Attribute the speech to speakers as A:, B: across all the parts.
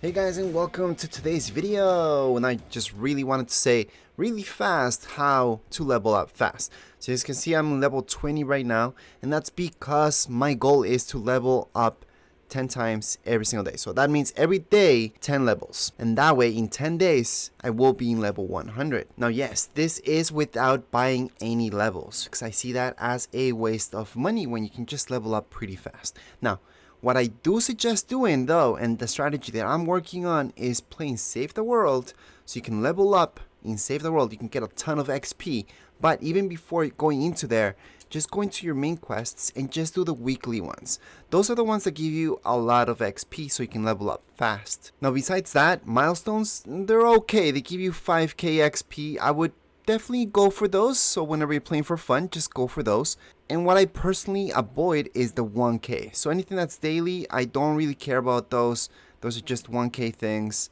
A: Hey guys, and welcome to today's video. And I just really wanted to say really fast how to level up fast. So as you can see, I'm level 20 right now, and that's because my goal is to level up 10 times every single day. So that means every day 10 levels, and that way in 10 days I will be in level 100. Now yes, this is without buying any levels, because I see that as a waste of money when you can just level up pretty fast. Now what I do suggest doing though, and the strategy that I'm working on, is playing Save the World, so you can level up in Save the World. You can get a ton of XP, but even before going into there, just go into your main quests and just do the weekly ones. Those are the ones that give you a lot of XP so you can level up fast. Now besides that, milestones, they're okay. They give you 5k XP. I would definitely go for those, so whenever you're playing for fun, just go for those. And what I personally avoid is the 1k. So anything that's daily, I don't really care about those. Those are just 1k things.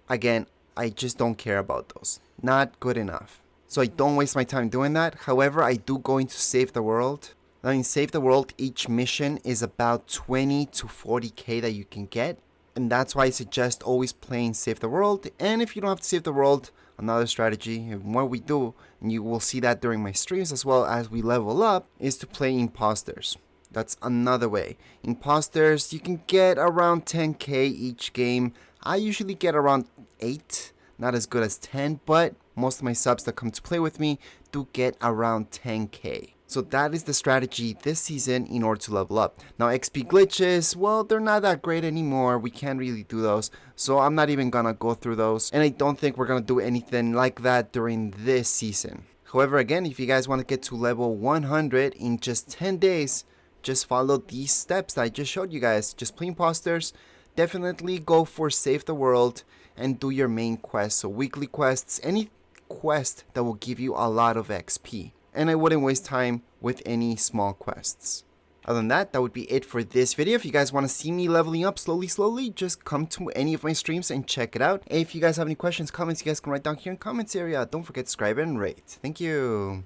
A: Again, I just don't care about those. Not good enough. So I don't waste my time doing that. However, I do go into Save the World. Now in Save the World, each mission is about 20 to 40k that you can get. And that's why I suggest always playing Save the World. And if you don't have to Save the World, another strategy, and what we do, and you will see that during my streams as well as we level up, is to play imposters. That's another way. Imposters, you can get around 10k each game. I usually get around 8, not as good as 10, but most of my subs that come to play with me do get around 10k. So that is the strategy this season in order to level up. Now XP glitches, well, they're not that great anymore. We can't really do those, so I'm not even gonna go through those, and I don't think we're gonna do anything like that during this season. However, again, if you guys want to get to level 100 in just 10 days, just follow these steps that I just showed you guys. Just play imposters, definitely go for Save the World, and do your main quests. So weekly quests, any quest that will give you a lot of XP. And I wouldn't waste time with any small quests. Other than that, that would be it for this video. If you guys want to see me leveling up slowly, just come to any of my streams and check it out. If you guys have any questions, comments, you guys can write down here in the comments area. Don't forget to subscribe and rate. Thank you.